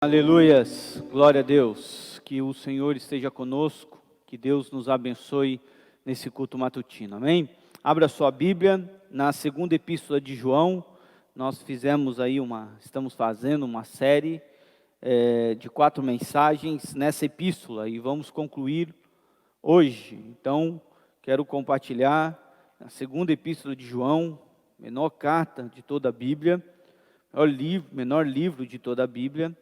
Aleluias, glória a Deus, que o Senhor esteja conosco, que Deus nos abençoe nesse culto matutino, amém? Abra sua Bíblia na segunda epístola de João. Nós estamos fazendo uma série de 4 mensagens nessa epístola e vamos concluir hoje. Então, quero compartilhar a segunda epístola de João, menor carta de toda a Bíblia, menor livro de toda a Bíblia.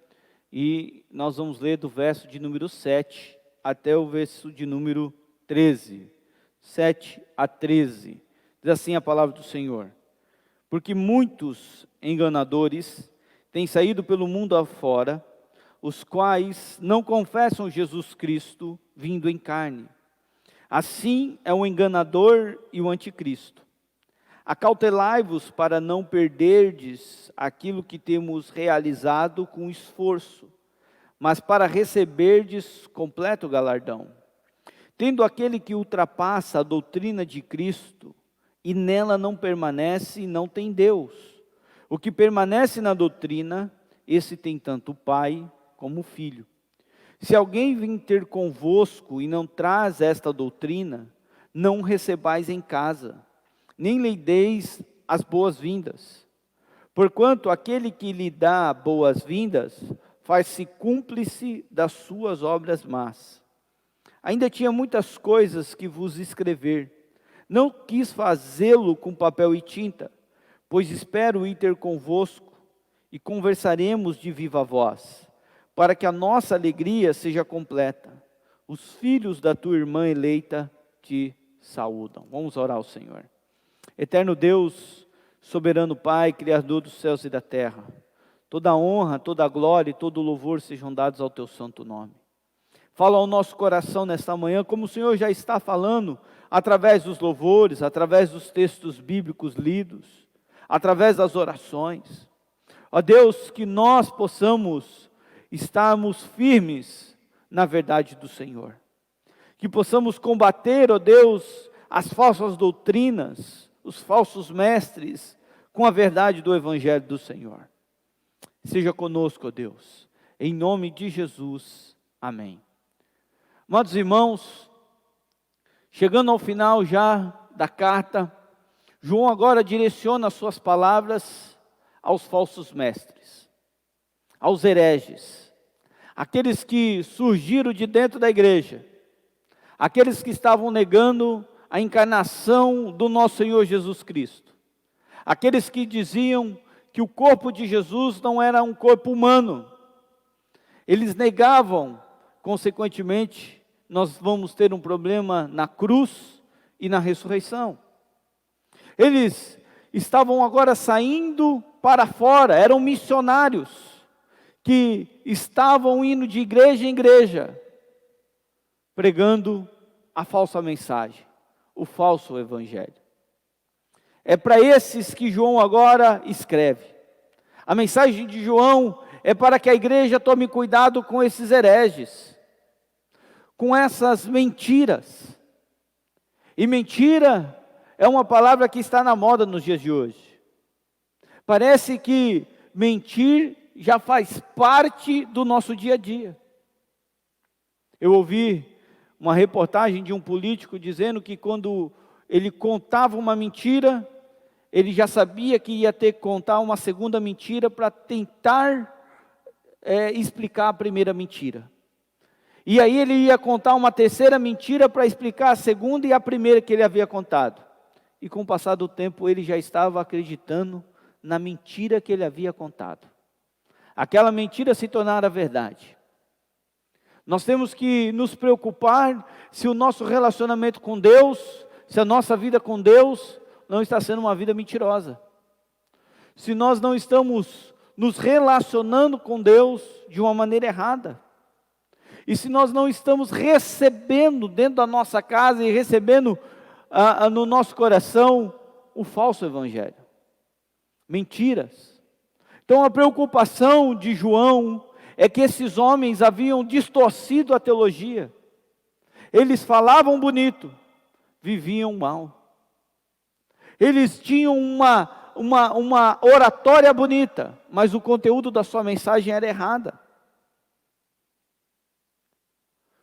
E nós vamos ler do verso de número 7 até o verso de número 13. 7 a 13. Diz assim a palavra do Senhor: porque muitos enganadores têm saído pelo mundo afora, os quais não confessam Jesus Cristo vindo em carne. Assim é o enganador e o anticristo. Acautelai-vos para não perderdes aquilo que temos realizado com esforço, mas para receberdes completo galardão. Tendo aquele que ultrapassa a doutrina de Cristo, e nela não permanece, não tem Deus. O que permanece na doutrina, esse tem tanto o Pai como o Filho. Se alguém vir ter convosco e não traz esta doutrina, não o recebais em casa, nem lhe deis as boas-vindas. Porquanto aquele que lhe dá boas-vindas, faz-se cúmplice das suas obras más. Ainda tinha muitas coisas que vos escrever. Não quis fazê-lo com papel e tinta, pois espero ir ter convosco, e conversaremos de viva voz, para que a nossa alegria seja completa. Os filhos da tua irmã eleita te saúdam. Vamos orar ao Senhor. Eterno Deus, soberano Pai, Criador dos céus e da terra, toda a honra, toda a glória e todo o louvor sejam dados ao Teu santo nome. Fala ao nosso coração nesta manhã, como o Senhor já está falando, através dos louvores, através dos textos bíblicos lidos, através das orações. Ó Deus, que nós possamos estarmos firmes na verdade do Senhor. Que possamos combater, ó Deus, as falsas doutrinas, os falsos mestres, com a verdade do Evangelho do Senhor. Seja conosco, ó Deus, em nome de Jesus, amém. Amados irmãos, chegando ao final já da carta, João agora direciona as suas palavras aos falsos mestres, aos hereges, aqueles que surgiram de dentro da igreja, aqueles que estavam negando a encarnação do nosso Senhor Jesus Cristo. Aqueles que diziam que o corpo de Jesus não era um corpo humano. Eles negavam, consequentemente, nós vamos ter um problema na cruz e na ressurreição. Eles estavam agora saindo para fora, eram missionários, que estavam indo de igreja em igreja, pregando a falsa mensagem, o falso evangelho. É para esses que João agora escreve. A mensagem de João é para que a igreja tome cuidado com esses hereges, com essas mentiras. E mentira é uma palavra que está na moda nos dias de hoje. Parece que mentir já faz parte do nosso dia a dia. Eu ouvi uma reportagem de um político dizendo que quando ele contava uma mentira, ele já sabia que ia ter que contar uma segunda mentira para tentar explicar a primeira mentira. E aí ele ia contar uma terceira mentira para explicar a segunda e a primeira que ele havia contado. E com o passar do tempo ele já estava acreditando na mentira que ele havia contado. Aquela mentira se tornara verdade. Nós temos que nos preocupar se o nosso relacionamento com Deus, se a nossa vida com Deus não está sendo uma vida mentirosa. Se nós não estamos nos relacionando com Deus de uma maneira errada. E se nós não estamos recebendo dentro da nossa casa e recebendo no nosso coração o falso evangelho. Mentiras. Então a preocupação de João é que esses homens haviam distorcido a teologia. Eles falavam bonito, viviam mal. Eles tinham uma oratória bonita, mas o conteúdo da sua mensagem era errada.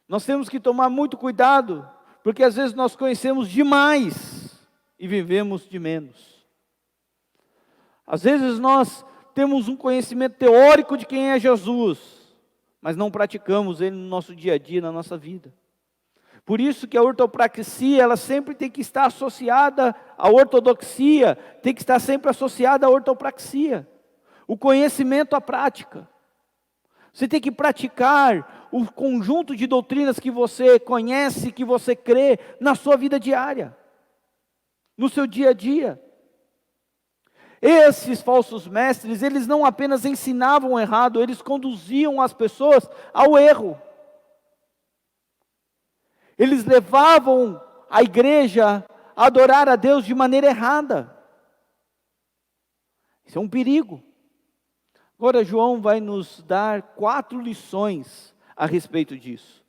Nós temos que tomar muito cuidado, porque às vezes nós conhecemos demais e vivemos de menos. Às vezes nós temos um conhecimento teórico de quem é Jesus, mas não praticamos ele no nosso dia a dia, na nossa vida. Por isso que a ortopraxia, ela sempre tem que estar associada à ortodoxia, tem que estar sempre associada à ortopraxia. O conhecimento à prática. Você tem que praticar o conjunto de doutrinas que você conhece, que você crê, na sua vida diária, no seu dia a dia. Esses falsos mestres, eles não apenas ensinavam errado, eles conduziam as pessoas ao erro. Eles levavam a igreja a adorar a Deus de maneira errada. Isso é um perigo. Agora João vai nos dar 4 lições a respeito disso.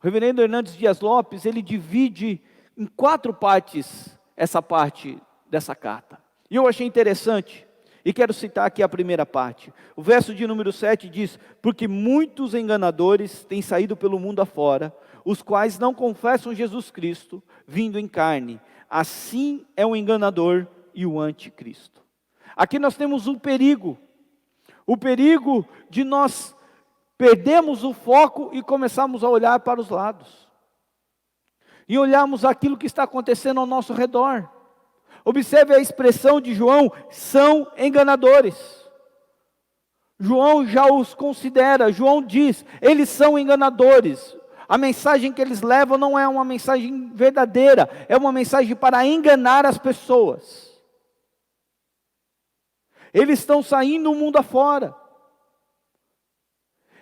O reverendo Hernandes Dias Lopes, ele divide em 4 partes essa parte dessa carta. E eu achei interessante, e quero citar aqui a primeira parte. O verso de número 7 diz: porque muitos enganadores têm saído pelo mundo afora, os quais não confessam Jesus Cristo, vindo em carne. Assim é o enganador e o anticristo. Aqui nós temos um perigo. O perigo de nós perdermos o foco e começarmos a olhar para os lados. E olharmos aquilo que está acontecendo ao nosso redor. Observe a expressão de João: são enganadores. João já os considera, João diz, eles são enganadores. A mensagem que eles levam não é uma mensagem verdadeira, é uma mensagem para enganar as pessoas. Eles estão saindo o mundo afora.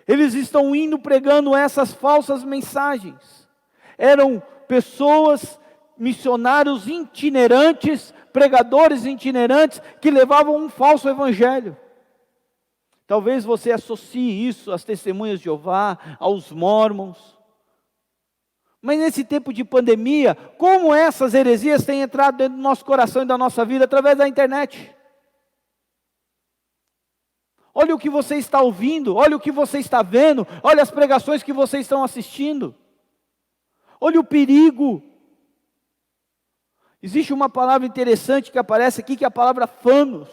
Eles estão indo pregando essas falsas mensagens. Eram pessoas, missionários itinerantes, pregadores itinerantes, que levavam um falso evangelho. Talvez você associe isso às testemunhas de Jeová, aos mórmons. Mas nesse tempo de pandemia, como essas heresias têm entrado dentro do nosso coração e da nossa vida através da internet? Olha o que você está ouvindo, olha o que você está vendo, olha as pregações que vocês estão assistindo. Olha o perigo. Existe uma palavra interessante que aparece aqui, que é a palavra fanos.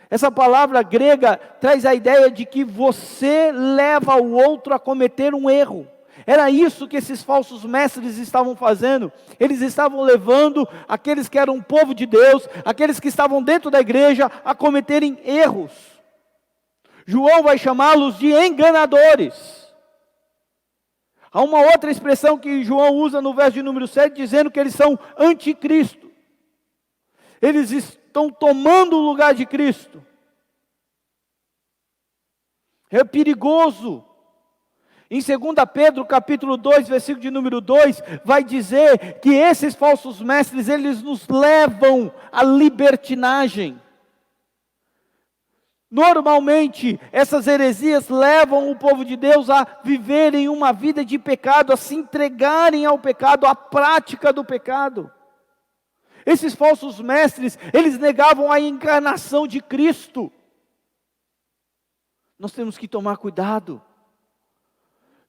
Essa palavra grega traz a ideia de que você leva o outro a cometer um erro. Era isso que esses falsos mestres estavam fazendo. Eles estavam levando aqueles que eram o povo de Deus, aqueles que estavam dentro da igreja, a cometerem erros. João vai chamá-los de enganadores. Há uma outra expressão que João usa no verso de número 7, dizendo que eles são anticristo. Eles estão tomando o lugar de Cristo. É perigoso. Em 2 Pedro, capítulo 2, versículo de número 2, vai dizer que esses falsos mestres, eles nos levam à libertinagem. Normalmente, essas heresias levam o povo de Deus a viverem uma vida de pecado, a se entregarem ao pecado, à prática do pecado. Esses falsos mestres, eles negavam a encarnação de Cristo. Nós temos que tomar cuidado.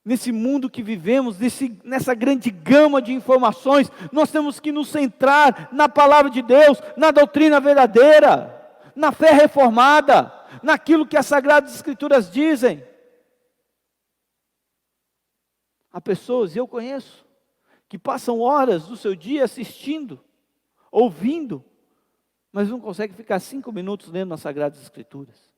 Nesse mundo que vivemos, nessa grande gama de informações, nós temos que nos centrar na palavra de Deus, na doutrina verdadeira, na fé reformada, naquilo que as Sagradas Escrituras dizem. Há pessoas, e eu conheço, que passam horas do seu dia assistindo, ouvindo, mas não conseguem ficar 5 minutos lendo as Sagradas Escrituras.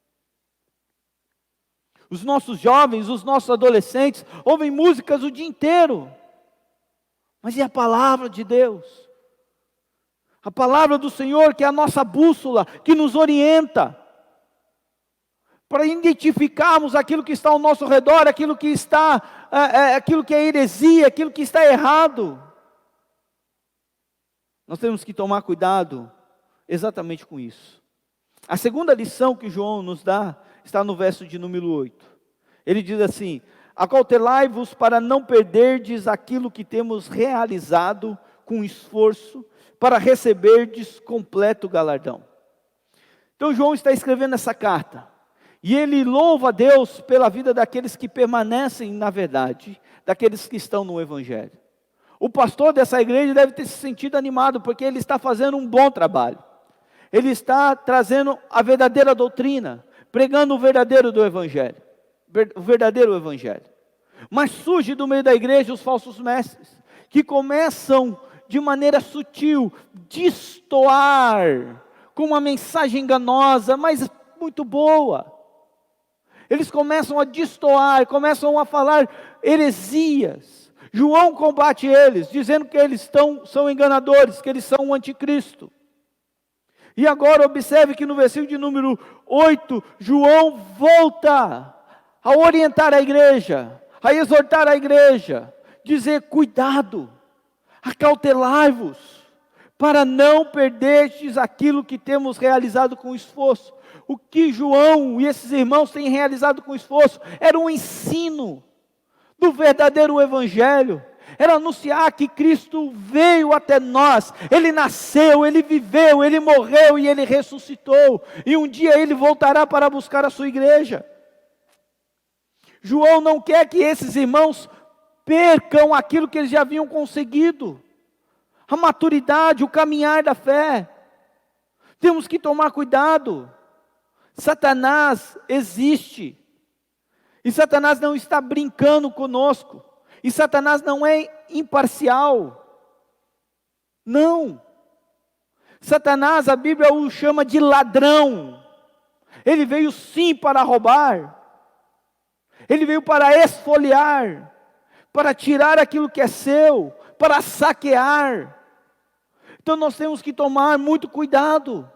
Os nossos jovens, os nossos adolescentes, ouvem músicas o dia inteiro. Mas e a palavra de Deus? A palavra do Senhor, que é a nossa bússola, que nos orienta. Para identificarmos aquilo que está ao nosso redor, aquilo que é heresia, aquilo que está errado. Nós temos que tomar cuidado exatamente com isso. A segunda lição que João nos dá está no verso de número 8. Ele diz assim: acautelai-vos para não perderdes aquilo que temos realizado com esforço, para receberdes completo galardão. Então João está escrevendo essa carta, E ele louva a Deus pela vida daqueles que permanecem na verdade, daqueles que estão no Evangelho. O pastor dessa igreja deve ter se sentido animado, porque ele está fazendo um bom trabalho. Ele está trazendo a verdadeira doutrina, pregando o verdadeiro do Evangelho, o verdadeiro Evangelho. Mas surge do meio da igreja os falsos mestres, que começam de maneira sutil, destoar, com uma mensagem enganosa, mas muito boa. Eles começam a destoar, começam a falar heresias. João combate eles, dizendo que eles são enganadores, que eles são o anticristo. E agora observe que no versículo de número 8, João volta a orientar a igreja, a exortar a igreja, dizer: cuidado, acautelai-vos, para não perderdes aquilo que temos realizado com esforço. O que João e esses irmãos têm realizado com esforço era um ensino do verdadeiro Evangelho, era anunciar que Cristo veio até nós, Ele nasceu, Ele viveu, Ele morreu e Ele ressuscitou, e um dia Ele voltará para buscar a sua igreja. João não quer que esses irmãos percam aquilo que eles já haviam conseguido, a maturidade, o caminhar da fé. Temos que tomar cuidado. Satanás existe, e Satanás não está brincando conosco, e Satanás não é imparcial, não. Satanás, a Bíblia o chama de ladrão. Ele veio sim para roubar, ele veio para esfoliar, para tirar aquilo que é seu, para saquear. Então nós temos que tomar muito cuidado.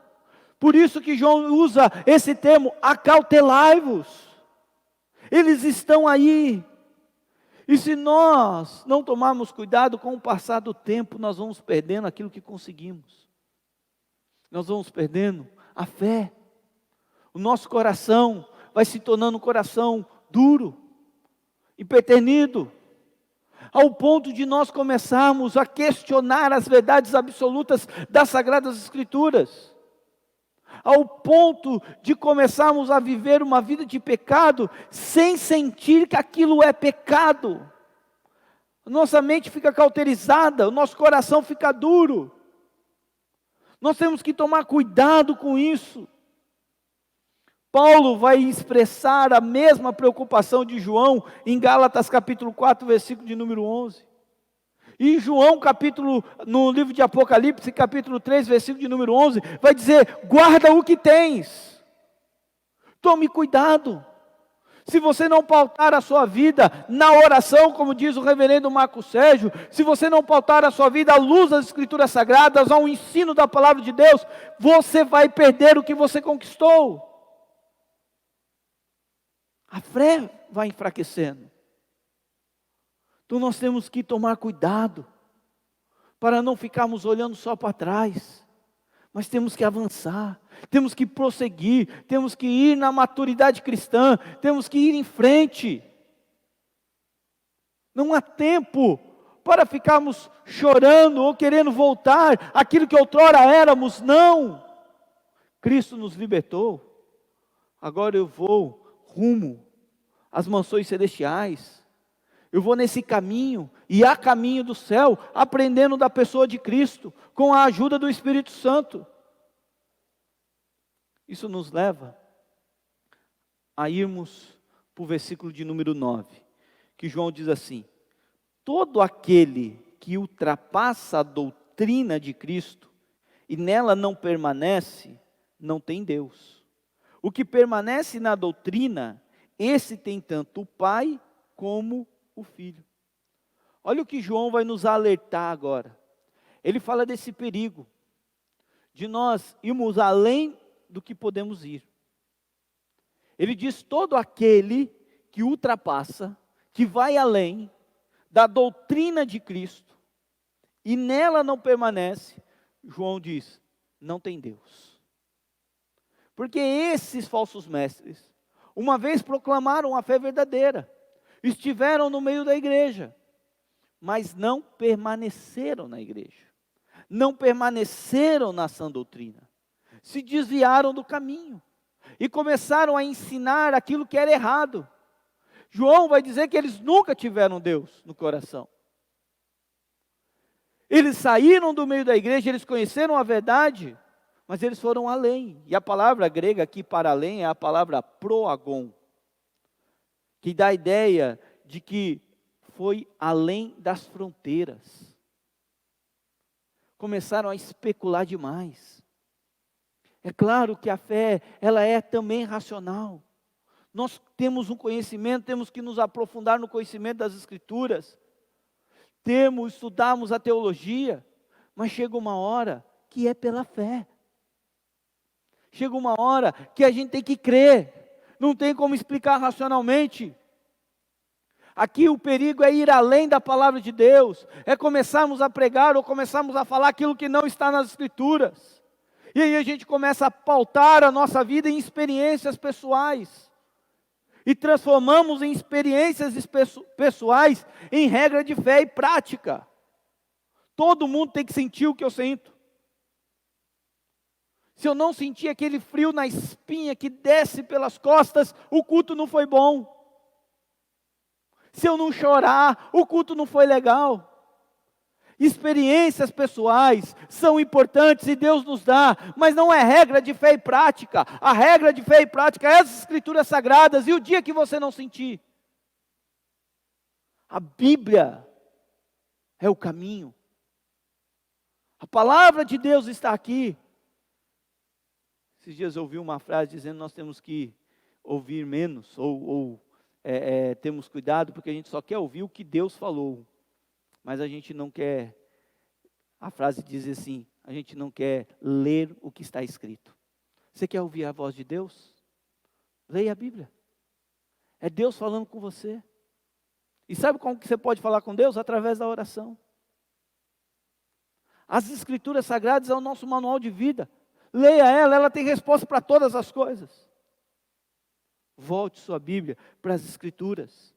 Por isso que João usa esse termo, acautelai-vos. Eles estão aí. E se nós não tomarmos cuidado, com o passar do tempo, nós vamos perdendo aquilo que conseguimos. Nós vamos perdendo a fé. O nosso coração vai se tornando um coração duro, empedernido, ao ponto de nós começarmos a questionar as verdades absolutas das Sagradas Escrituras, ao ponto de começarmos a viver uma vida de pecado, sem sentir que aquilo é pecado. Nossa mente fica cauterizada, o nosso coração fica duro. Nós temos que tomar cuidado com isso. Paulo vai expressar a mesma preocupação de João em Gálatas capítulo 4, versículo de número 11. E João no livro de Apocalipse, capítulo 3, versículo de número 11, vai dizer: guarda o que tens. Tome cuidado. Se você não pautar a sua vida na oração, como diz o reverendo Marco Sérgio, se você não pautar a sua vida à luz das Escrituras Sagradas, ao ensino da Palavra de Deus, você vai perder o que você conquistou. A fé vai enfraquecendo. Então nós temos que tomar cuidado, para não ficarmos olhando só para trás, mas temos que avançar, temos que prosseguir, temos que ir na maturidade cristã, temos que ir em frente. Não há tempo para ficarmos chorando ou querendo voltar àquilo que outrora éramos, não. Cristo nos libertou, agora eu vou rumo às mansões celestiais. Eu vou nesse caminho, e há caminho do céu, aprendendo da pessoa de Cristo, com a ajuda do Espírito Santo. Isso nos leva a irmos para o versículo de número 9, que João diz assim: todo aquele que ultrapassa a doutrina de Cristo, e nela não permanece, não tem Deus. O que permanece na doutrina, esse tem tanto o Pai como o Filho. Olha o que João vai nos alertar agora. Ele fala desse perigo, de nós irmos além do que podemos ir. Ele diz: todo aquele que ultrapassa, que vai além da doutrina de Cristo, e nela não permanece, João diz, não tem Deus. Porque esses falsos mestres, uma vez proclamaram a fé verdadeira, estiveram no meio da igreja, mas não permaneceram na igreja, não permaneceram na sã doutrina, se desviaram do caminho, e começaram a ensinar aquilo que era errado. João vai dizer que eles nunca tiveram Deus no coração. Eles saíram do meio da igreja, eles conheceram a verdade, mas eles foram além. E a palavra grega aqui para além é a palavra proagon, que dá a ideia de que foi além das fronteiras. Começaram a especular demais. É claro que a fé, ela é também racional. Nós temos um conhecimento, temos que nos aprofundar no conhecimento das Escrituras. Estudamos a teologia, mas chega uma hora que é pela fé. Chega uma hora que a gente tem que crer, não tem como explicar racionalmente. Aqui o perigo é ir além da palavra de Deus, é começarmos a pregar ou começarmos a falar aquilo que não está nas Escrituras. E aí a gente começa a pautar a nossa vida em experiências pessoais. E transformamos em experiências pessoais em regra de fé e prática. Todo mundo tem que sentir o que eu sinto. Se eu não sentir aquele frio na espinha que desce pelas costas, o culto não foi bom. Se eu não chorar, o culto não foi legal. Experiências pessoais são importantes e Deus nos dá, mas não é regra de fé e prática. A regra de fé e prática é as Escrituras Sagradas, e o dia que você não sentir, a Bíblia é o caminho. A palavra de Deus está aqui. Esses dias eu ouvi uma frase dizendo que nós temos que ouvir menos, temos cuidado, porque a gente só quer ouvir o que Deus falou. Mas a gente não quer, a frase diz assim, a gente não quer ler o que está escrito. Você quer ouvir a voz de Deus? Leia a Bíblia. É Deus falando com você. E sabe como que você pode falar com Deus? Através da oração. As Escrituras Sagradas é o nosso manual de vida. Leia ela tem resposta para todas as coisas. Volte sua Bíblia para as Escrituras.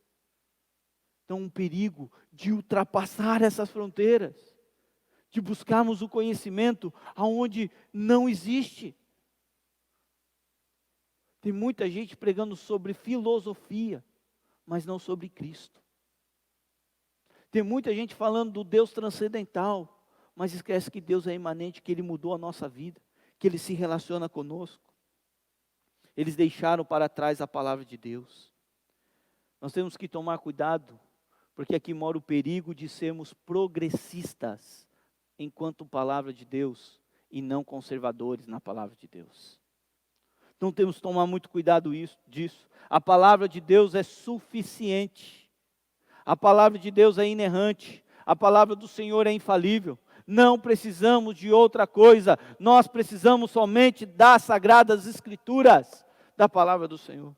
Então, um perigo de ultrapassar essas fronteiras, de buscarmos o conhecimento aonde não existe. Tem muita gente pregando sobre filosofia, mas não sobre Cristo. Tem muita gente falando do Deus transcendental, mas esquece que Deus é imanente, que Ele mudou a nossa vida, que Ele se relaciona conosco. Eles deixaram para trás a palavra de Deus. Nós temos que tomar cuidado, porque aqui mora o perigo de sermos progressistas enquanto palavra de Deus e não conservadores na palavra de Deus. Então temos que tomar muito cuidado disso. A palavra de Deus é suficiente. A palavra de Deus é inerrante. A palavra do Senhor é infalível. Não precisamos de outra coisa. Nós precisamos somente das Sagradas Escrituras, da palavra do Senhor.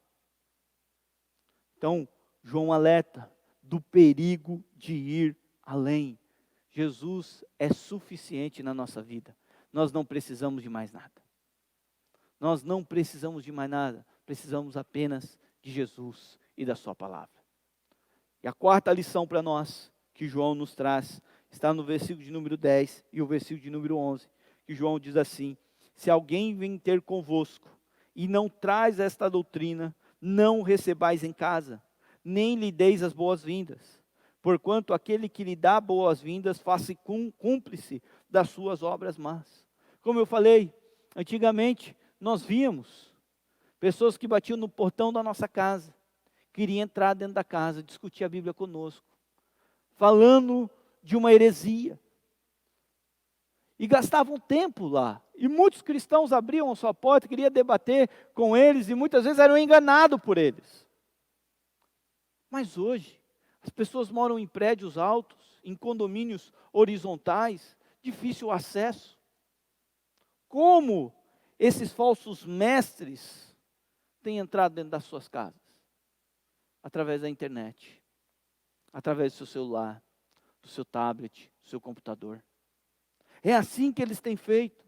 Então, João alerta do perigo de ir além. Jesus é suficiente na nossa vida. Nós não precisamos de mais nada. Nós não precisamos de mais nada. Precisamos apenas de Jesus e da sua palavra. E a quarta lição para nós, que João nos traz, está no versículo de número 10 e o versículo de número 11, que João diz assim: se alguém vem ter convosco e não traz esta doutrina, não o recebais em casa, nem lhe deis as boas-vindas, porquanto aquele que lhe dá boas-vindas faça cúmplice das suas obras más. Como eu falei, antigamente nós víamos pessoas que batiam no portão da nossa casa, queriam entrar dentro da casa, discutir a Bíblia conosco, falando de uma heresia, e gastavam tempo lá, e muitos cristãos abriam a sua porta, queriam debater com eles, e muitas vezes eram enganados por eles. Mas hoje, as pessoas moram em prédios altos, em condomínios horizontais, difícil acesso. Como esses falsos mestres têm entrado dentro das suas casas? Através da internet, através do seu celular, do seu tablet, do seu computador. É assim que eles têm feito.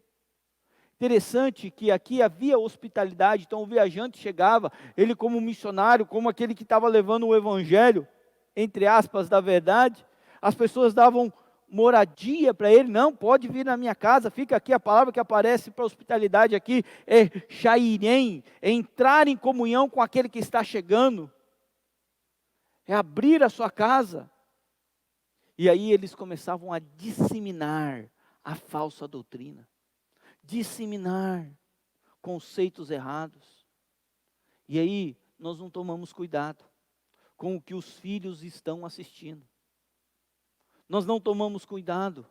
Interessante que aqui havia hospitalidade, então o viajante chegava, ele como missionário, como aquele que estava levando o evangelho, entre aspas, da verdade, as pessoas davam moradia para ele, não, pode vir na minha casa, fica aqui. A palavra que aparece para hospitalidade aqui é shairem, é entrar em comunhão com aquele que está chegando, é abrir a sua casa. E aí eles começavam a disseminar a falsa doutrina, disseminar conceitos errados. E aí nós não tomamos cuidado com o que os filhos estão assistindo. Nós não tomamos cuidado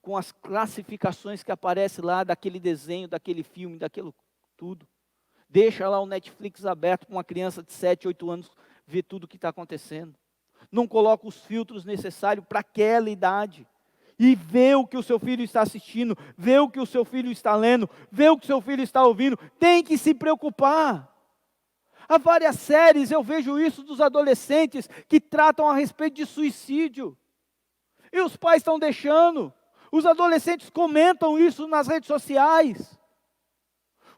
com as classificações que aparecem lá daquele desenho, daquele filme, daquilo tudo. Deixa lá o Netflix aberto para uma criança de 7, 8 anos ver tudo o que está acontecendo. Não coloca os filtros necessários para aquela idade. E vê o que o seu filho está assistindo, vê o que o seu filho está lendo, vê o que o seu filho está ouvindo. Tem que se preocupar. Há várias séries, eu vejo isso dos adolescentes que tratam a respeito de suicídio. E os pais estão deixando. Os adolescentes comentam isso nas redes sociais.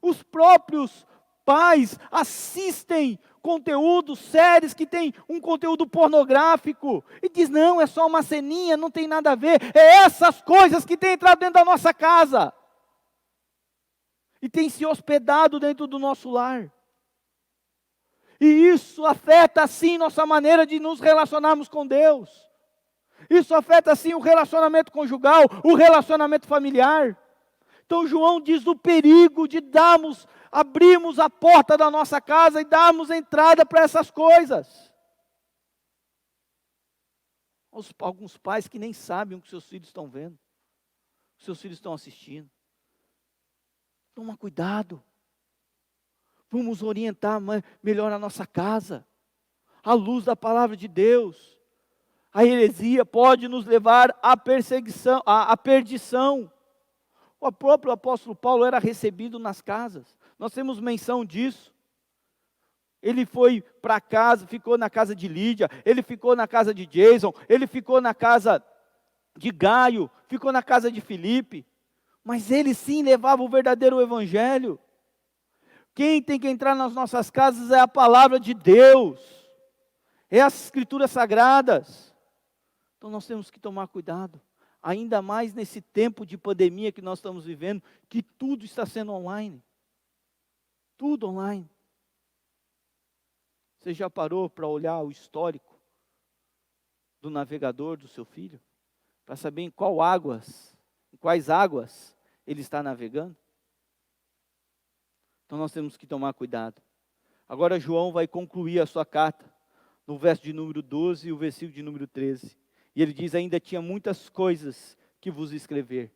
Os próprios pais assistem conteúdos, séries que tem um conteúdo pornográfico. E diz, não, é só uma ceninha, não tem nada a ver. É essas coisas que têm entrado dentro da nossa casa. E tem se hospedado dentro do nosso lar. E isso afeta, sim, nossa maneira de nos relacionarmos com Deus. Isso afeta, sim, o relacionamento conjugal, o relacionamento familiar. Então João diz o perigo de abrirmos a porta da nossa casa e darmos entrada para essas coisas. Alguns pais que nem sabem o que seus filhos estão vendo, o que seus filhos estão assistindo. Toma cuidado. Vamos orientar melhor a nossa casa, à luz da palavra de Deus. A heresia pode nos levar à perseguição, à perdição. O próprio apóstolo Paulo era recebido nas casas. Nós temos menção disso. Ele foi para casa, ficou na casa de Lídia, ele ficou na casa de Jason, ele ficou na casa de Gaio, ficou na casa de Filipe. Mas ele sim levava o verdadeiro evangelho. Quem tem que entrar nas nossas casas é a palavra de Deus, é as escrituras sagradas. Então nós temos que tomar cuidado, ainda mais nesse tempo de pandemia que nós estamos vivendo, que tudo está sendo online. Tudo online. Você já parou para olhar o histórico do navegador do seu filho? Para saber em quais águas ele está navegando? Então nós temos que tomar cuidado. Agora João vai concluir a sua carta, no verso de número 12 e o versículo de número 13. E ele diz, ainda tinha muitas coisas que vos escrever.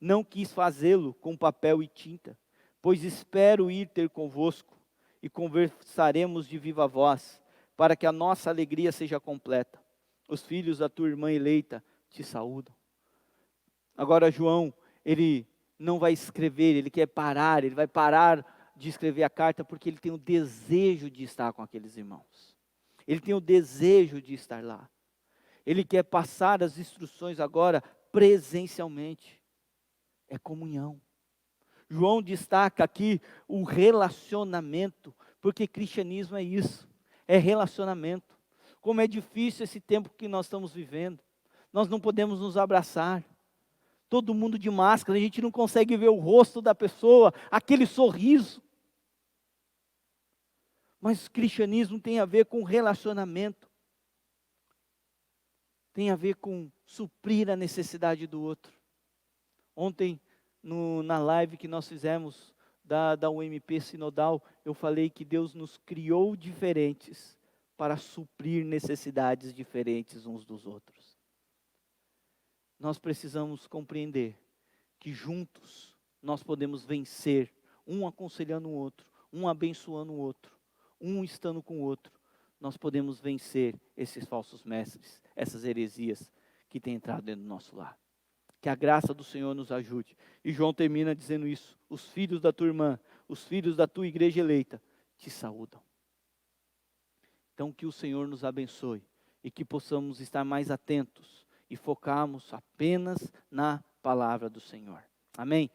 Não quis fazê-lo com papel e tinta, pois espero ir ter convosco, e conversaremos de viva voz, para que a nossa alegria seja completa. Os filhos da tua irmã eleita te saúdam. Agora João, ele não vai escrever, ele quer parar, ele vai parar de escrever a carta, porque ele tem o desejo de estar com aqueles irmãos. Ele tem o desejo de estar lá. Ele quer passar as instruções agora presencialmente. É comunhão. João destaca aqui o relacionamento, porque cristianismo é isso, é relacionamento. Como é difícil esse tempo que nós estamos vivendo. Nós não podemos nos abraçar. Todo mundo de máscara, a gente não consegue ver o rosto da pessoa, aquele sorriso. Mas o cristianismo tem a ver com relacionamento. Tem a ver com suprir a necessidade do outro. Ontem, na live que nós fizemos da UMP Sinodal, eu falei que Deus nos criou diferentes para suprir necessidades diferentes uns dos outros. Nós precisamos compreender que juntos nós podemos vencer, um aconselhando o outro, um abençoando o outro, um estando com o outro. Nós podemos vencer esses falsos mestres, essas heresias que têm entrado dentro do nosso lar. Que a graça do Senhor nos ajude. E João termina dizendo isso: os filhos da tua irmã, os filhos da tua igreja eleita, te saúdam. Então que o Senhor nos abençoe e que possamos estar mais atentos e focarmos apenas na palavra do Senhor. Amém?